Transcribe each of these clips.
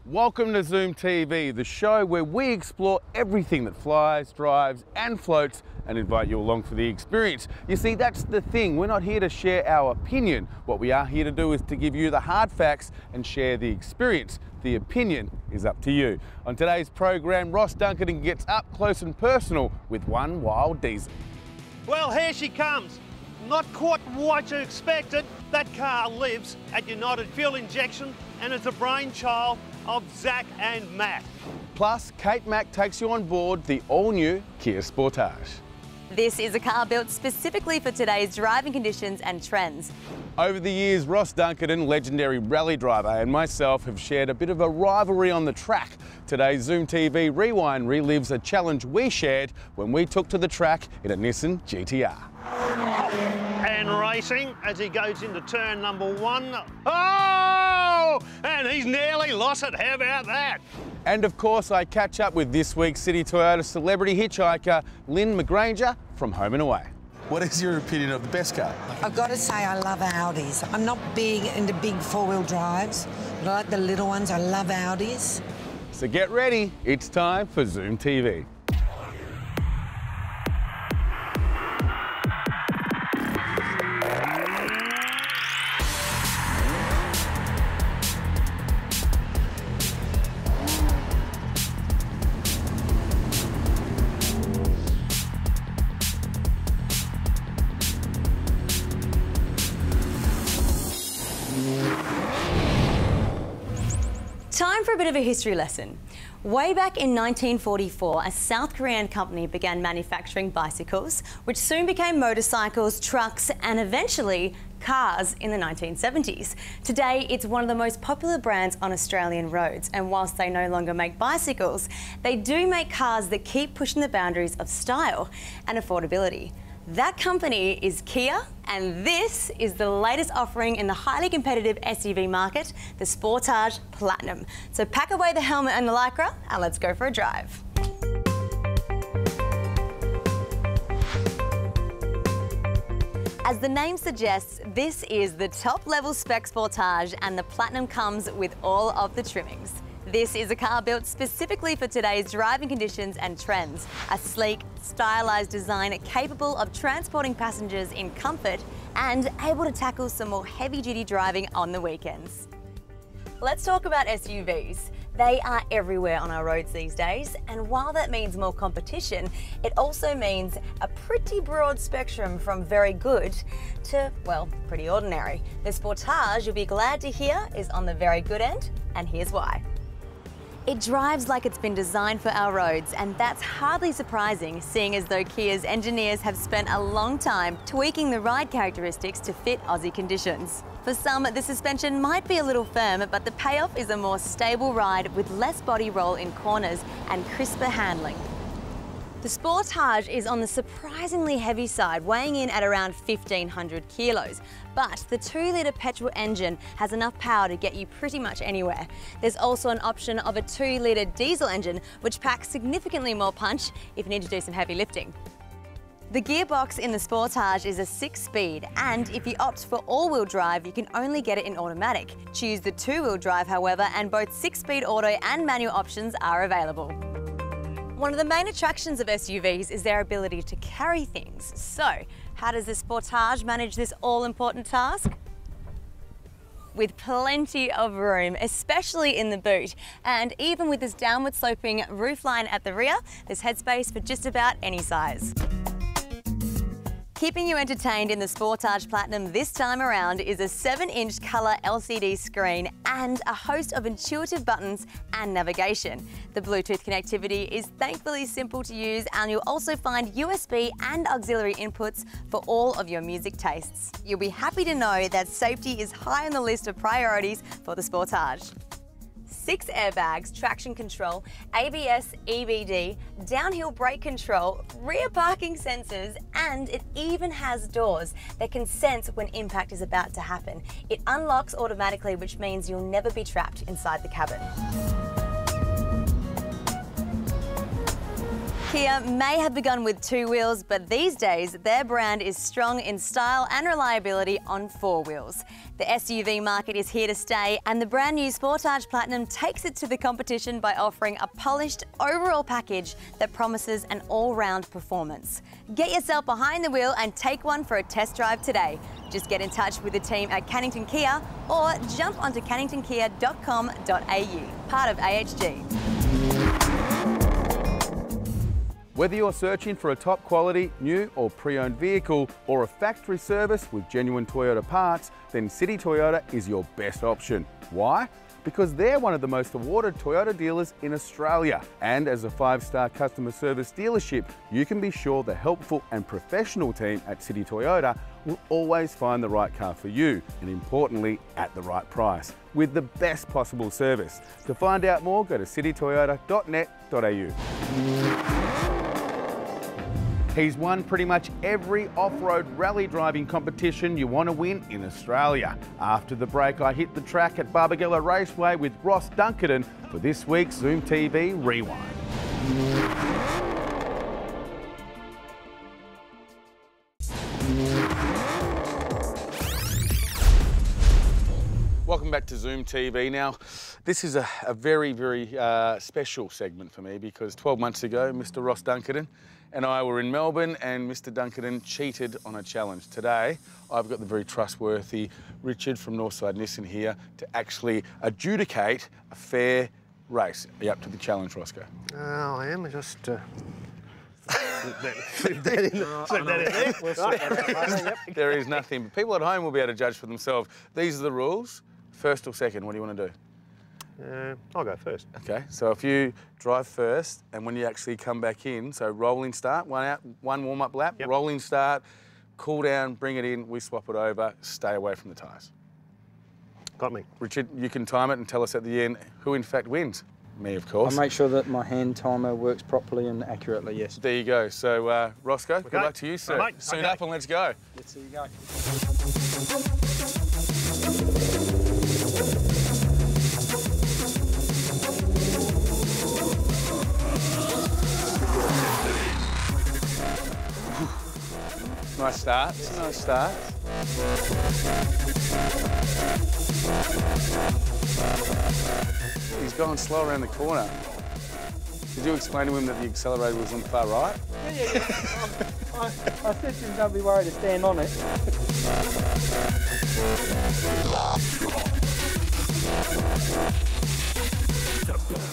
Welcome to ZoomTV, the show where we explore everything that flies, drives and floats and invite you along for the experience. You see, that's the thing. We're not here to share our opinion. What we are here to do is to give you the hard facts and share the experience. The opinion is up to you. On today's program, Ross Dunkerton gets up close and personal with one wild diesel. Well, here she comes. Not quite what you expected. That car lives at United Fuel Injection and is a brainchild of Zach and Matt. Plus, Kate Mack takes you on board the all-new Kia Sportage. This is a car built specifically for today's driving conditions and trends. Over the years, Ross Dunkerton, legendary rally driver, and myself have shared a bit of a rivalry on the track. Today's ZoomTV Rewind relives a challenge we shared when we took to the track in a Nissan GT-R. And racing as he goes into turn number one. Oh! And he's nearly lost it. How about that? And of course, I catch up with this week's City Toyota celebrity hitchhiker, Lynn McGregor from Home and Away. What is your opinion of the best car? I've got to say I love Audis. I'm not big into big four-wheel drives, but I like the little ones. I love Audis. So get ready, it's time for ZoomTV. Time for a bit of a history lesson. Way back in 1944, a South Korean company began manufacturing bicycles, which soon became motorcycles, trucks, and eventually cars in the 1970s. Today, it's one of the most popular brands on Australian roads, and whilst they no longer make bicycles, they do make cars that keep pushing the boundaries of style and affordability. That company is Kia, and this is the latest offering in the highly competitive SUV market, the Sportage Platinum. So pack away the helmet and the Lycra, and let's go for a drive. As the name suggests, this is the top-level spec Sportage, and the Platinum comes with all of the trimmings. This is a car built specifically for today's driving conditions and trends. A sleek, stylised design capable of transporting passengers in comfort and able to tackle some more heavy-duty driving on the weekends. Let's talk about SUVs. They are everywhere on our roads these days, and while that means more competition, it also means a pretty broad spectrum from very good to, well, pretty ordinary. The Sportage, you'll be glad to hear, is on the very good end, and here's why. It drives like it's been designed for our roads, and that's hardly surprising, seeing as though Kia's engineers have spent a long time tweaking the ride characteristics to fit Aussie conditions. For some, the suspension might be a little firm, but the payoff is a more stable ride with less body roll in corners and crisper handling. The Sportage is on the surprisingly heavy side, weighing in at around 1,500 kilos. But the 2-litre petrol engine has enough power to get you pretty much anywhere. There's also an option of a 2-litre diesel engine, which packs significantly more punch if you need to do some heavy lifting. The gearbox in the Sportage is a 6-speed, and if you opt for all-wheel drive, you can only get it in automatic. Choose the 2-wheel drive, however, and both 6-speed auto and manual options are available. One of the main attractions of SUVs is their ability to carry things. So, how does the Sportage manage this all-important task? With plenty of room, especially in the boot. And even with this downward sloping roofline at the rear, there's headspace for just about any size. Keeping you entertained in the Sportage Platinum this time around is a 7-inch colour LCD screen and a host of intuitive buttons and navigation. The Bluetooth connectivity is thankfully simple to use, and you'll also find USB and auxiliary inputs for all of your music tastes. You'll be happy to know that safety is high on the list of priorities for the Sportage. 6 airbags, traction control, ABS, EBD, downhill brake control, rear parking sensors, and it even has doors that can sense when impact is about to happen. It unlocks automatically, which means you'll never be trapped inside the cabin. Kia may have begun with 2 wheels, but these days their brand is strong in style and reliability on 4 wheels. The SUV market is here to stay, and the brand new Sportage Platinum takes it to the competition by offering a polished overall package that promises an all-round performance. Get yourself behind the wheel and take one for a test drive today. Just get in touch with the team at Cannington Kia or jump onto canningtonkia.com.au, part of AHG. Whether you're searching for a top quality, new or pre-owned vehicle or a factory service with genuine Toyota parts, then City Toyota is your best option. Why? Because they're one of the most awarded Toyota dealers in Australia. And as a 5-star customer service dealership, you can be sure the helpful and professional team at City Toyota will always find the right car for you, and importantly, at the right price, with the best possible service. To find out more, go to citytoyota.net.au. He's won pretty much every off-road rally driving competition you want to win in Australia. After the break, I hit the track at Barbagallo Raceway with Ross Dunkerton for this week's ZoomTV Rewind. Welcome back to ZoomTV. Now, this is a very, very special segment for me because 12 months ago, Mr. Ross Dunkerton and I were in Melbourne and Mr. Dunkerton cheated on a challenge. Today, I've got the very trustworthy Richard from Northside Nissan here to actually adjudicate a fair race. Are you up to the challenge, Rossco? Oh, I am. Just slip that in there. There is nothing. But people at home will be able to judge for themselves. These are the rules. First or second, what do you want to do? I'll go first. Okay, so if you drive first and when you actually come back in, so rolling start, one warm-up lap, yep. Rolling start, cool down, bring it in, we swap it over, stay away from the tyres. Got me. Richard, you can time it and tell us at the end who in fact wins. Me, of course. I'll make sure that my hand timer works properly and accurately, yes. There you go. So, Rossco, okay. good luck to you, sir. Right, mate. Soon up and let's go. Let's see you go. Nice start, nice start. He's going slow around the corner. Did you explain to him that the accelerator was on the far right? Yeah. I said to him, don't be worried to stand on it.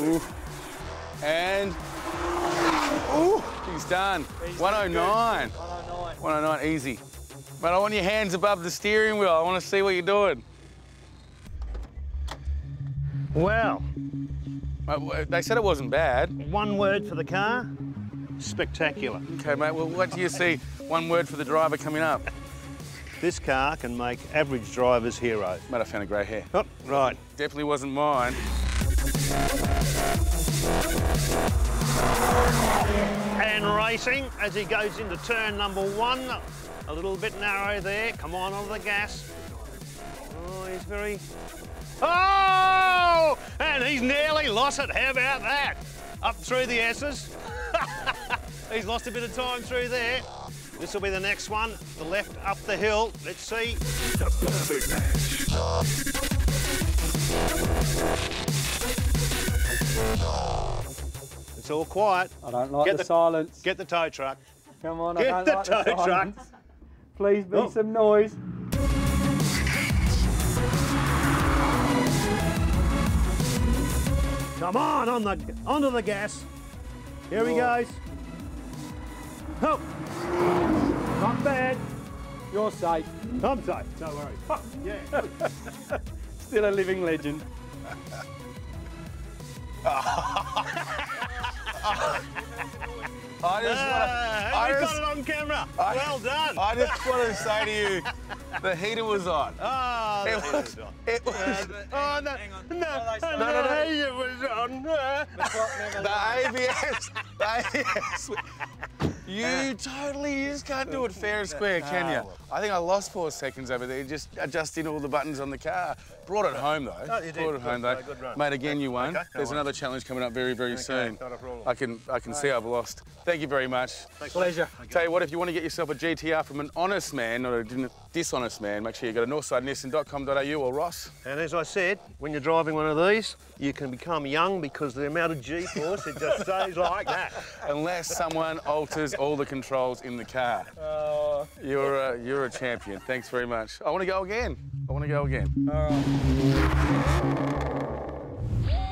Ooh. And, ooh, he's done. 109. 109, easy. But I want your hands above the steering wheel. I want to see what you're doing. Well, they said it wasn't bad. one word for the car, spectacular. Okay, mate, well, what do you see? One word for the driver coming up. This car can make average drivers heroes. Mate, I found a grey hair. Oh, right. Definitely wasn't mine. And racing as he goes into turn number 1. A little bit narrow there. Come on the gas. Oh, he's very... Oh! And he's nearly lost it. How about that? Up through the S's. He's lost a bit of time through there. This will be the next one. The left up the hill. Let's see. The perfect match. It's all quiet. I don't like the silence. Get the tow truck. Come on, Get I don't the like tow the truck. silence. Please be some noise. Come on, onto the gas. Here he goes. Oh, not bad. You're safe. I'm safe, don't worry. Oh, yeah. Still a living legend. We've got it on camera. Well done. I just wanted to say to you, the heater was on. Oh, It was. Oh, no. The heater was on. The ABS. You just can't do it fair and square, can you? I think I lost 4 seconds over there, just adjusting all the buttons on the car. Brought it home though. Oh, you did. Brought it home though. Good run. Mate, again you won. Okay, There's another challenge coming up very soon. Not a problem. I can see I've lost. Thank you very much. Pleasure. Tell you what, if you want to get yourself a GT-R from an honest man, not a dishonest man, make sure you go to northsidenissan.com.au or Ross. And as I said, when you're driving one of these, you can become young because the amount of G-force, it just stays like that. Unless someone alters all the controls in the car. You're a champion. Thanks very much. I want to go again.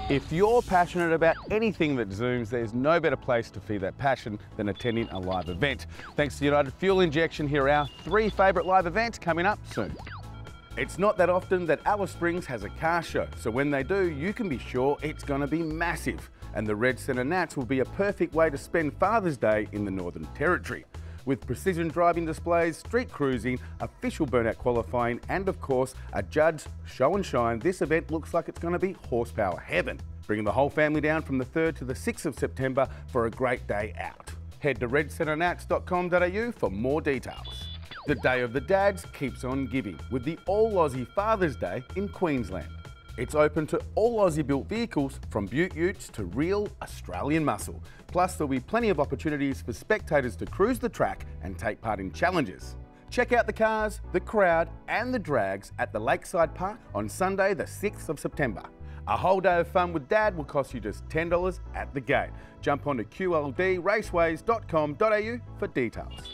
If you're passionate about anything that zooms, there's no better place to feed that passion than attending a live event. Thanks to United Fuel Injection, here are our 3 favourite live events coming up soon. It's not that often that Alice Springs has a car show, so when they do, you can be sure it's going to be massive. And the Red Centre Nats will be a perfect way to spend Father's Day in the Northern Territory. With precision driving displays, street cruising, official burnout qualifying, and of course, a judged show and shine, this event looks like it's going to be horsepower heaven. Bringing the whole family down from the 3rd to the 6th of September for a great day out. Head to redcentrenats.com.au for more details. The Day of the Dads keeps on giving with the All Aussie Father's Day in Queensland. It's open to all Aussie-built vehicles from Beaut Utes to real Australian muscle. Plus, there'll be plenty of opportunities for spectators to cruise the track and take part in challenges. Check out the cars, the crowd and the drags at the Lakeside Park on Sunday the 6th of September. A whole day of fun with Dad will cost you just $10 at the gate. Jump onto qldraceways.com.au for details.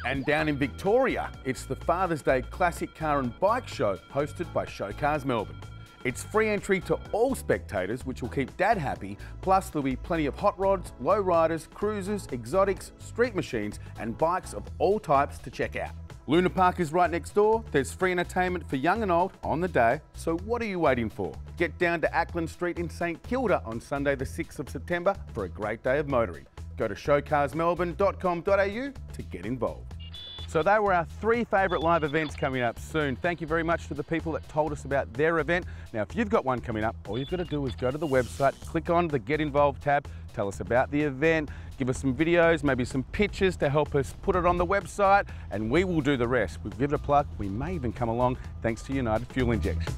And down in Victoria, it's the Father's Day Classic Car and Bike Show hosted by Show Cars Melbourne. It's free entry to all spectators, which will keep Dad happy, plus there'll be plenty of hot rods, low riders, cruisers, exotics, street machines and bikes of all types to check out. Luna Park is right next door. There's free entertainment for young and old on the day, so what are you waiting for? Get down to Ackland Street in St Kilda on Sunday the 6th of September for a great day of motoring. Go to showcarsmelbourne.com.au to get involved. So they were our 3 favourite live events coming up soon. Thank you very much to the people that told us about their event. Now, if you've got one coming up, all you've got to do is go to the website, click on the Get Involved tab, tell us about the event, give us some videos, maybe some pictures to help us put it on the website, and we will do the rest. We'll give it a plug. We may even come along thanks to United Fuel Injection.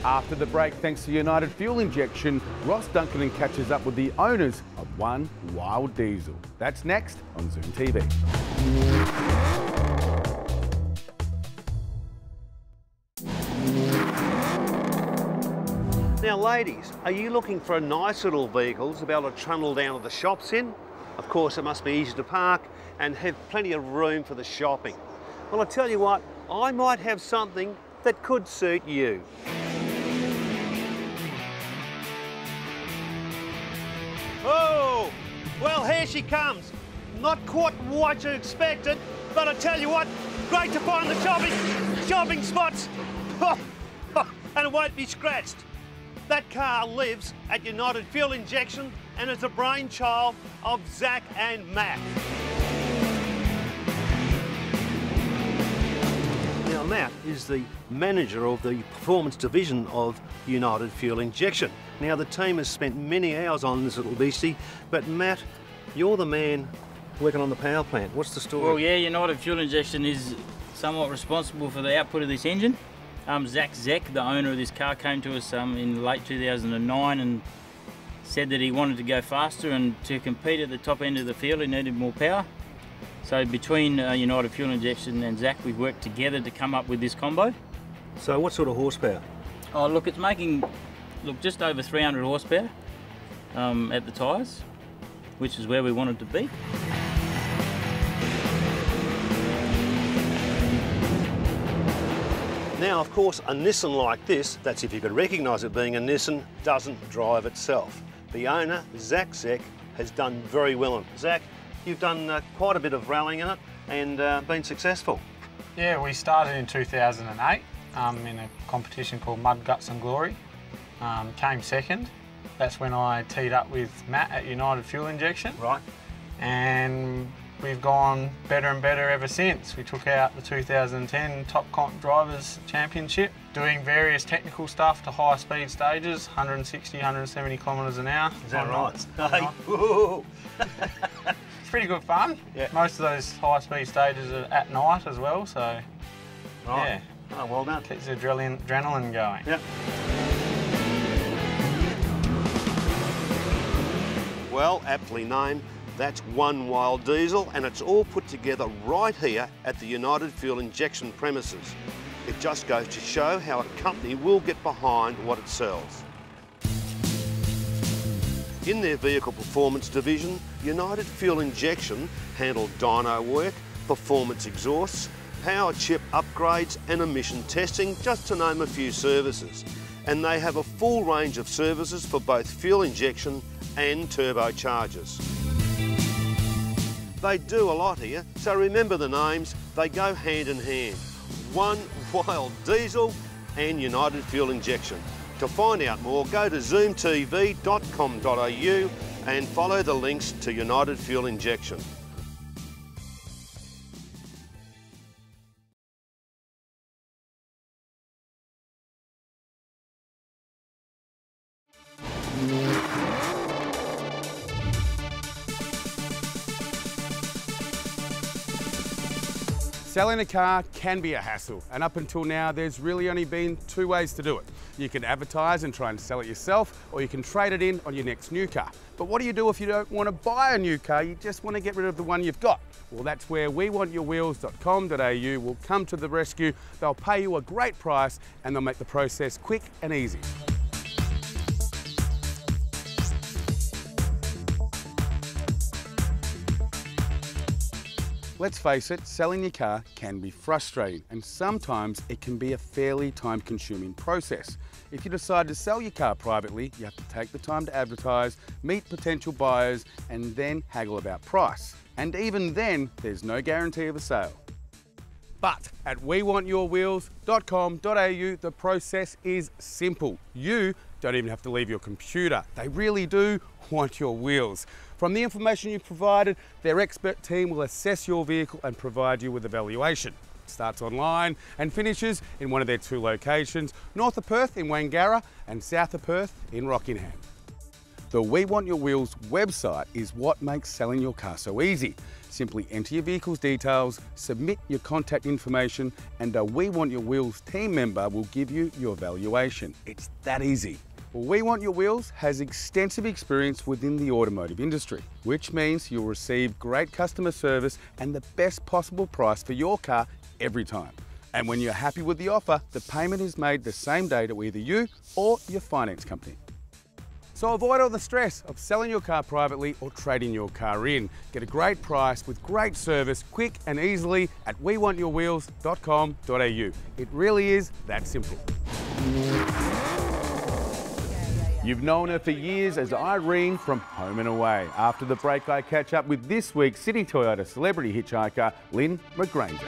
After the break, thanks to United Fuel Injection, Ross Duncan catches up with the owners of One Wild Diesel. That's next on ZoomTV. Now ladies, are you looking for a nice little vehicle to be able to trundle down to the shops in? Of course, it must be easy to park and have plenty of room for the shopping. Well, I tell you what, I might have something that could suit you. Oh, well, here she comes. Not quite what you expected, but I tell you what, great to find the shopping spots. And it won't be scratched. That car lives at United Fuel Injection and is a brainchild of Zach and Matt. Now, Matt is the manager of the performance division of United Fuel Injection. Now, the team has spent many hours on this little beastie, but Matt, you're the man working on the power plant. What's the story? Well, yeah, United Fuel Injection is somewhat responsible for the output of this engine. Zach, the owner of this car, came to us in late 2009 and said that he wanted to go faster, and to compete at the top end of the field he needed more power. So between United Fuel Injection and Zach, we've worked together to come up with this combo. So what sort of horsepower? Oh, look, it's making just over 300 horsepower at the tyres, which is where we wanted to be. Now, of course, a Nissan like this, that's if you could recognise it being a Nissan, doesn't drive itself. The owner, Zach, has done very well in it. Zach, you've done quite a bit of rallying in it and been successful. Yeah, we started in 2008 in a competition called Mud, Guts and Glory. Came second. That's when I teed up with Matt at United Fuel Injection. Right. And we've gone better and better ever since. We took out the 2010 Top Comp Drivers Championship, doing various technical stuff to high speed stages, 160, 170 kilometres an hour. Is that right? pretty good fun. Yeah. Most of those high-speed stages are at night as well, so Right. yeah. Oh, well done. Keeps the adrenaline going. Yep. Well, aptly named, that's One Wild Diesel, and it's all put together right here at the United Fuel Injection premises. It just goes to show how a company will get behind what it sells. In their vehicle performance division, United Fuel Injection handle dyno work, performance exhausts, power chip upgrades and emission testing, just to name a few services. And they have a full range of services for both fuel injection and turbochargers. They do a lot here, so remember the names, they go hand in hand. One Wild Diesel and United Fuel Injection. To find out more, go to zoomtv.com.au and follow the links to United Fuel Injection. Selling a car can be a hassle, and up until now there's really only been two ways to do it. You can advertise and try and sell it yourself, or you can trade it in on your next new car. But what do you do if you don't want to buy a new car, you just want to get rid of the one you've got? Well, that's where WeWantYourWheels.com.au will come to the rescue. They'll pay you a great price and they'll make the process quick and easy. Let's face it, selling your car can be frustrating, and sometimes it can be a fairly time-consuming process. If you decide to sell your car privately, you have to take the time to advertise, meet potential buyers, and then haggle about price. And even then, there's no guarantee of a sale. But at WeWantYourWheels.com.au, the process is simple. You don't even have to leave your computer. They really do want your wheels. From the information you've provided, their expert team will assess your vehicle and provide you with a valuation. It starts online and finishes in one of their two locations, north of Perth in Walkaround and south of Perth in Rockingham. The We Want Your Wheels website is what makes selling your car so easy. Simply enter your vehicle's details, submit your contact information, and a We Want Your Wheels team member will give you your valuation. It's that easy. Well, We Want Your Wheels has extensive experience within the automotive industry, which means you'll receive great customer service and the best possible price for your car every time. And when you're happy with the offer, the payment is made the same day to either you or your finance company. So avoid all the stress of selling your car privately or trading your car in. Get a great price with great service, quick and easily at WeWantYourWheels.com.au. It really is that simple. You've known her for years as Irene from Home and Away. After the break, I catch up with this week's City Toyota celebrity hitchhiker, Lynn McGregor.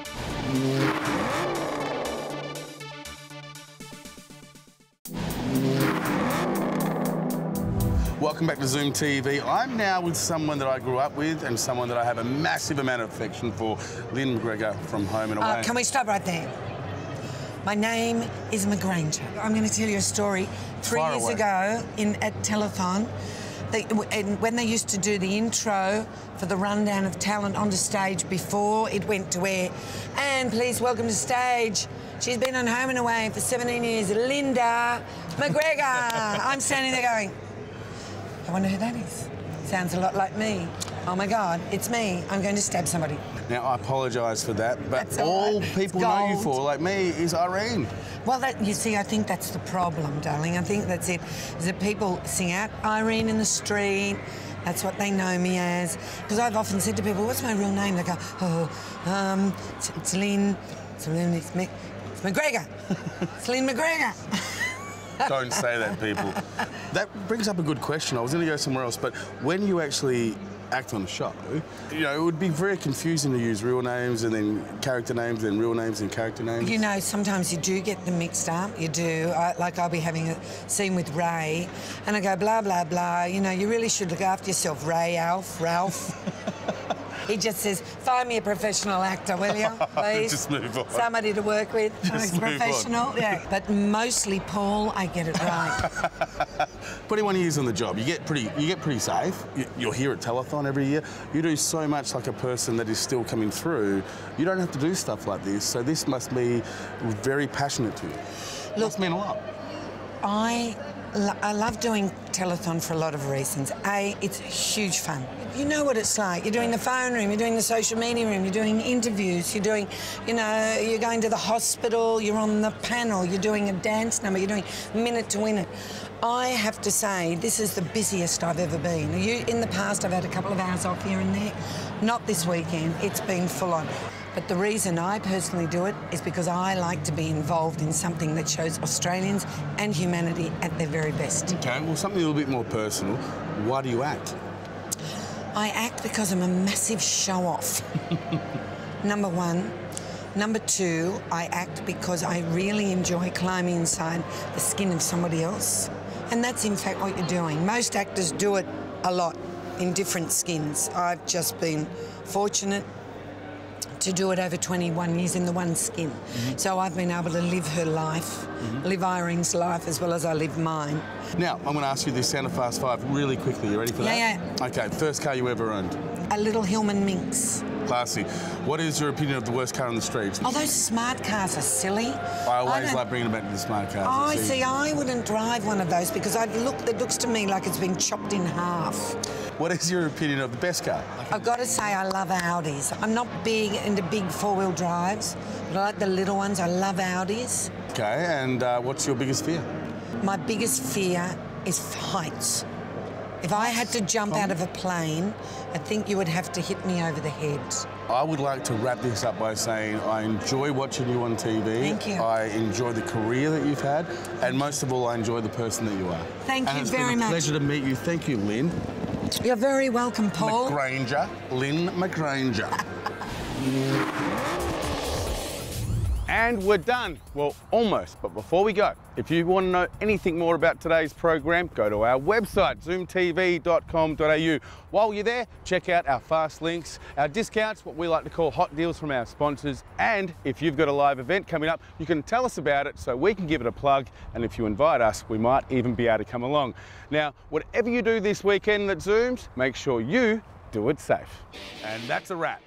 Welcome back to Zoom TV. I'm now with someone that I grew up with and someone that I have a massive amount of affection for, Lynn McGregor from Home and Away. Can we stop right there? My name is McGregor. I'm going to tell you a story. 3 years ago at Telethon, when they used to do the intro for the rundown of talent onto stage before it went to air, and please welcome to stage, she's been on Home and Away for 17 years, Linda McGregor. I'm standing there going, I wonder who that is. Sounds a lot like me. Oh my God, it's me. I'm going to stab somebody. Now, I apologise for that, but all people know you for, like me, is Irene. Well, you see, I think that's the problem, darling. I think that's it, is that people sing out Irene in the street. That's what they know me as. Because I've often said to people, what's my real name? They go, it's Lynn. It's McGregor. It's Lynn McGregor. Don't say that, people. That brings up a good question. I was going to go somewhere else, but when you actually act on the show, you know, it would be very confusing to use real names and then character names and real names and character names. You know, sometimes you do get them mixed up. You do. Like I'll be having a scene with Ray and I go, blah, blah, blah. You know, you really should look after yourself, Ralph. He just says, find me a professional actor, will you, please? Just move on. Somebody to work with. Just move professional. on. Yeah. But mostly, Paul, I get it right. 21 years on the job, you get pretty safe. You're here at Telethon every year. You do so much like a person that is still coming through. You don't have to do stuff like this, so this must be very passionate to you. Look, must mean a lot. I love doing Telethon for a lot of reasons. A, it's huge fun. You know what it's like. You're doing the phone room, you're doing the social media room, you're doing interviews, you're doing, you know, you're going to the hospital, you're on the panel, you're doing a dance number, you're doing Minute to Win It. I have to say, this is the busiest I've ever been. In the past, I've had a couple of hours off here and there. Not this weekend. It's been full on. But the reason I personally do it is because I like to be involved in something that shows Australians and humanity at their very best. Okay, well, something a little bit more personal. Why do you act? I act because I'm a massive show-off. Number one. Number two, I act because I really enjoy climbing inside the skin of somebody else. And that's, in fact, what you're doing. Most actors do it a lot in different skins. I've just been fortunate to do it over 21 years in the one skin. So I've been able to live her life, live Irene's life as well as I live mine. Now, I'm going to ask you this Sound of Fast 5 really quickly. You ready for that? Yeah. Okay, first car you ever owned? A little Hillman Minx. Classy. What is your opinion of the worst car on the streets? Oh, those smart cars are silly. I always like bringing them back to the smart cars. Oh, see, I wouldn't drive one of those because it looks to me like it's been chopped in half. What is your opinion of the best car? I've got to say I love Audis. I'm not big into big four-wheel drives, but I like the little ones. I love Audis. Okay, and what's your biggest fear? My biggest fear is heights. If I had to jump out of a plane, I think you would have to hit me over the head. I would like to wrap this up by saying I enjoy watching you on TV. Thank you. I enjoy the career that you've had, and most of all, I enjoy the person that you are. Thank you very much. It's been a pleasure to meet you. Thank you, Lynn. You're very welcome, Paul. McGregor. Lynn McGregor. And we're done. Well, almost. But before we go, if you want to know anything more about today's program, go to our website, zoomtv.com.au. While you're there, check out our fast links, our discounts, what we like to call hot deals from our sponsors. And if you've got a live event coming up, you can tell us about it so we can give it a plug. And if you invite us, we might even be able to come along. Now, whatever you do this weekend that Zooms, make sure you do it safe. And that's a wrap.